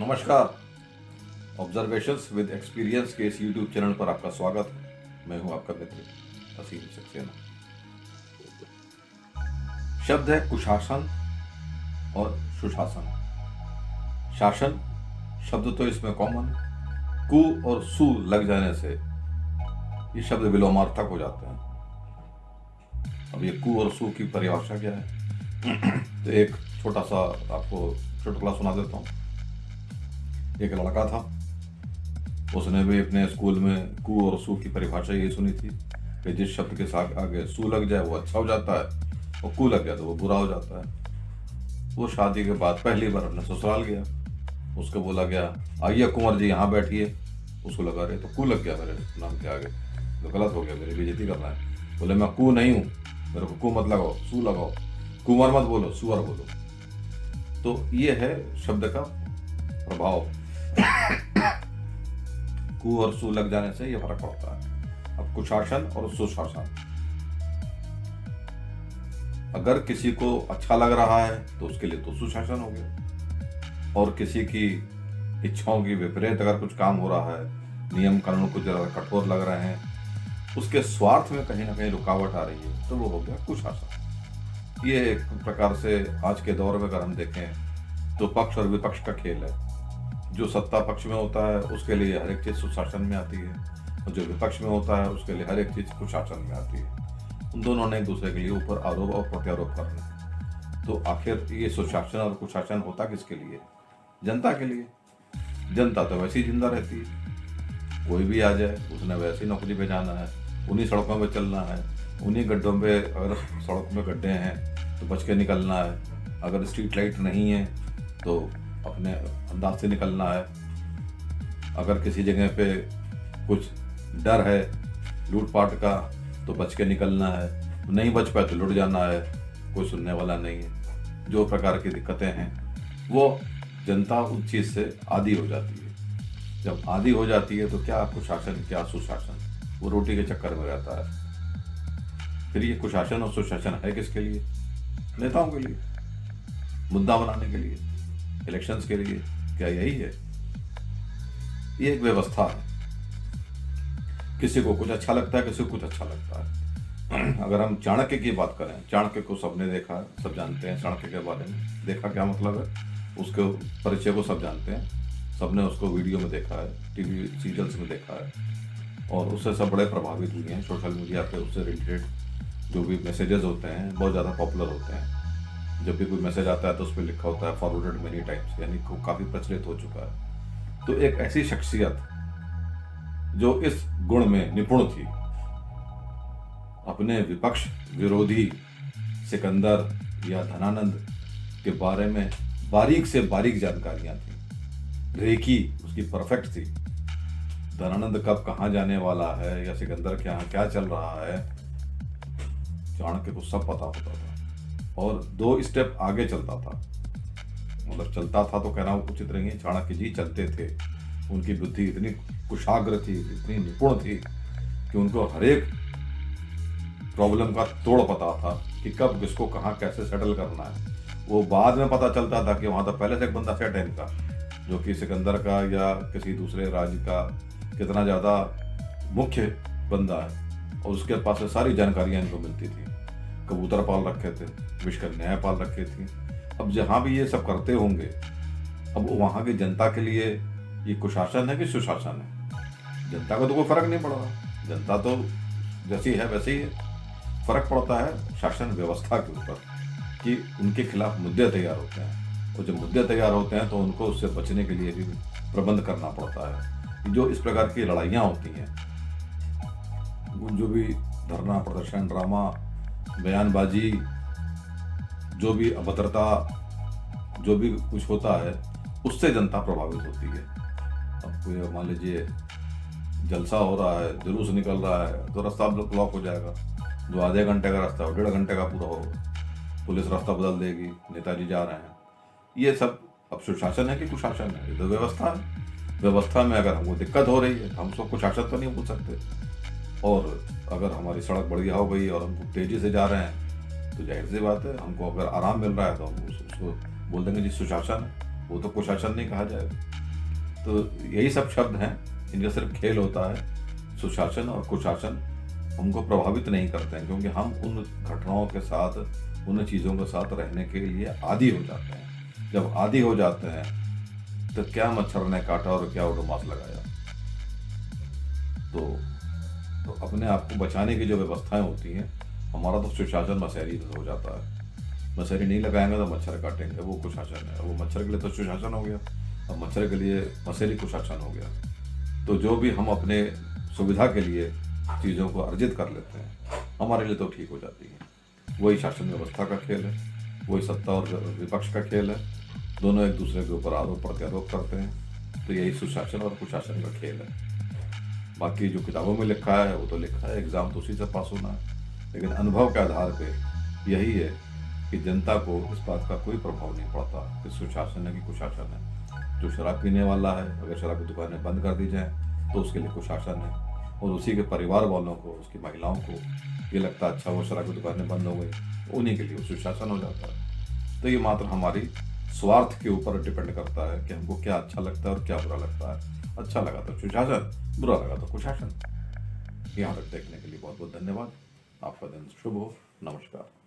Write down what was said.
नमस्कार। Observations with experience के इस यूट्यूब चैनल पर आपका स्वागत है। मैं हूं आपका मित्र असीम सक्सेना। शब्द है कुशासन और सुशासन। शासन शब्द तो इसमें कॉमन है, कु और सु लग जाने से ये शब्द विलोमार्थक हो जाते हैं। अब ये कु और सु की परिभाषा क्या है? तो एक छोटा सा आपको चुटकुला सुना देता हूँ। एक लड़का था, उसने भी अपने स्कूल में कु और सु की परिभाषा यही सुनी थी कि जिस शब्द के साथ आगे सु लग जाए वो अच्छा हो जाता है और कु लग गया तो वो बुरा हो जाता है। वो शादी के बाद पहली बार अपने ससुराल गया, उसको बोला गया आइए कुंवर जी यहाँ बैठिए। उसको लगा रहे तो कु लग गया मेरे नाम के आगे, तो गलत हो गया, मेरी बेइज्जती करना है। बोले मैं कु नहीं हूँ, मेरे को कु मत लगाओ, सु लगाओ, कुंवर मत बोलो, सुअर बोलो। तो ये है शब्द का प्रभाव। कु और सु लग जाने से ये फर्क पड़ता है। अब कुशासन और सुशासन, अगर किसी को अच्छा लग रहा है तो उसके लिए तो सुशासन हो गया, और किसी की इच्छाओं की विपरीत अगर कुछ काम हो रहा है, नियम कानून कुछ ज्यादा कठोर लग रहे हैं, उसके स्वार्थ में कहीं ना कहीं रुकावट आ रही है, तो वो हो गया कुशासन। ये एक प्रकार से आज के दौर में अगर हम देखें तो पक्ष और विपक्ष का खेल है। जो सत्ता पक्ष में होता है उसके लिए हर एक चीज सुशासन में आती है, और जो विपक्ष में होता है उसके लिए हर एक चीज कुशासन में आती है। उन दोनों ने एक दूसरे के लिए ऊपर आरोप और प्रत्यारोप करने हैं। तो आखिर ये सुशासन और कुशासन होता किसके लिए? जनता के लिए। जनता तो वैसे ही जिंदा रहती है, कोई भी आ जाए उसने वैसे ही नौकरी पे जाना है, उन्हीं सड़कों पे चलना है, उन्हीं गड्ढों पे, अगर सड़क में गड्ढे हैं तो बच के निकलना है, अगर स्ट्रीट लाइट नहीं है तो अपने अंदाज से निकलना है, अगर किसी जगह पे कुछ डर है लूटपाट का तो बच के निकलना है, नहीं बच पाए तो लुट जाना है, कोई सुनने वाला नहीं है। जो प्रकार की दिक्कतें हैं वो जनता उस चीज़ से आदी हो जाती है। जब आदी हो जाती है तो क्या कुशासन क्या सुशासन, वो रोटी के चक्कर में रहता है। फिर ये कुशासन और सुशासन है किसके लिए? नेताओं के लिए, मुद्दा बनाने के लिए, इलेक्शंस के लिए। क्या यही है? ये एक व्यवस्था है। किसी को कुछ अच्छा लगता है, किसी को कुछ अच्छा लगता है। अगर हम चाणक्य की बात करें, चाणक्य को सबने देखा है, सब जानते हैं चाणक्य के बारे में। देखा क्या मतलब है, उसके परिचय को सब जानते हैं, सबने उसको वीडियो में देखा है, टीवी सीरियल्स में देखा है, और उससे सब बड़े प्रभावित हुए हैं। सोशल मीडिया पे उससे रिलेटेड जो भी मैसेजेस होते हैं बहुत ज़्यादा पॉपुलर होते हैं। जब भी कोई मैसेज आता है तो उस पर लिखा होता है फॉरवर्डेड मेनी टाइम्स, यानी काफ़ी प्रचलित हो चुका है। तो एक ऐसी शख्सियत जो इस गुण में निपुण थी, अपने विपक्ष विरोधी सिकंदर या धनानंद के बारे में बारीक से बारीक जानकारियां थी, रेकी उसकी परफेक्ट थी। धनानंद कब कहाँ जाने वाला है या सिकंदर के यहाँ क्या चल रहा है, चाणक्य को सब पता होता था, और 2 स्टेप आगे चलता था। मतलब चलता था तो कहना उचित नहीं है, चाणक्य जी चलते थे। उनकी बुद्धि इतनी कुशाग्र थी, इतनी निपुण थी कि उनको हर एक प्रॉब्लम का तोड़ पता था कि कब किसको कहाँ कैसे सेटल करना है। वो बाद में पता चलता था कि वहाँ तो पहले से एक बंदा सेट है इनका, जो कि सिकंदर का या किसी दूसरे राज्य का कितना ज़्यादा मुख्य बंदा है, और उसके पास से सारी जानकारियाँ इनको मिलती थी। कबूतर पाल रखे थे, विष कन्याएं पाल रखी थी। अब जहाँ भी ये सब करते होंगे, अब वहाँ की जनता के लिए ये कुशासन है कि सुशासन है? जनता को तो कोई फर्क नहीं पड़ रहा, जनता तो जैसी है वैसे ही है। फर्क पड़ता है शासन व्यवस्था के ऊपर कि उनके खिलाफ मुद्दे तैयार होते हैं, और जब मुद्दे तैयार होते हैं तो उनको उससे बचने के लिए भी प्रबंध करना पड़ता है। जो इस प्रकार की लड़ाइयाँ होती हैं, जो भी धरना प्रदर्शन ड्रामा बयानबाजी, जो भी अभद्रता, जो भी कुछ होता है, उससे जनता प्रभावित होती है। अब कोई मान लीजिए जलसा हो रहा है, जुलूस निकल रहा है, तो रास्ता ब्लॉक हो जाएगा। जो आधे घंटे का रास्ता हो 1.5 घंटे का पूरा होगा, पुलिस रास्ता बदल देगी, नेताजी जा रहे हैं। ये सब अब सुशासन है कि कुशासन है? ये तो व्यवस्था है। व्यवस्था में अगर हमको दिक्कत हो रही है तो हम उसको कुशासन तो नहीं बोल सकते, और अगर हमारी सड़क बढ़िया हो गई और हम तेजी से जा रहे हैं तो जाहिर सी बात है, हमको अगर आराम मिल रहा है तो हम उसको बोल देंगे जी सुशासन है। वो तो कुशासन नहीं कहा जाएगा। तो यही सब शब्द हैं, इनका सिर्फ खेल होता है। सुशासन और कुशासन हमको प्रभावित नहीं करते हैं, क्योंकि हम उन घटनाओं के साथ, उन चीज़ों के साथ रहने के लिए आदी हो जाते हैं। जब आदी हो जाते हैं तो क्या मच्छर ने काटा और क्या ओडोमॉस लगाया। तो अपने आप को बचाने की जो व्यवस्थाएं होती हैं, हमारा तो सुशासन मसहरी हो जाता है। मसहरी नहीं लगाएंगे तो मच्छर काटेंगे, वो कुशासन है। वो मच्छर के लिए तो सुशासन हो गया, अब मच्छर के लिए मसहरी कुशासन हो गया। तो जो भी हम अपने सुविधा के लिए चीज़ों को अर्जित कर लेते हैं, हमारे लिए तो ठीक हो जाती है। वही शासन व्यवस्था का खेल है, वही सत्ता और विपक्ष का खेल है। दोनों एक दूसरे के ऊपर आरोप प्रत्यारोप करते हैं। तो यही सुशासन और कुशासन का खेल है। बाकी जो किताबों में लिखा है वो तो लिखा है, एग्ज़ाम तो उसी से पास होना है। लेकिन अनुभव के आधार पे यही है कि जनता को इस बात का कोई प्रभाव नहीं पड़ता कि सुशासन है कि कुशासन है। जो शराब पीने वाला है, अगर शराब की दुकानें बंद कर दी जाएँ तो उसके लिए कुशासन है, और उसी के परिवार वालों को, उसकी महिलाओं को ये लगता है अच्छा वो शराब की दुकानें बंद हो गई, उन्हीं के लिए वो सुशासन हो जाता है। तो ये मात्र हमारी स्वार्थ के ऊपर डिपेंड करता है कि हमको क्या अच्छा लगता है और क्या बुरा लगता है। अच्छा लगा तो सुशासन, बुरा लगा तो कुशासन। यहाँ तक देखने के लिए बहुत बहुत धन्यवाद। आपका दिन शुभ हो। नमस्कार।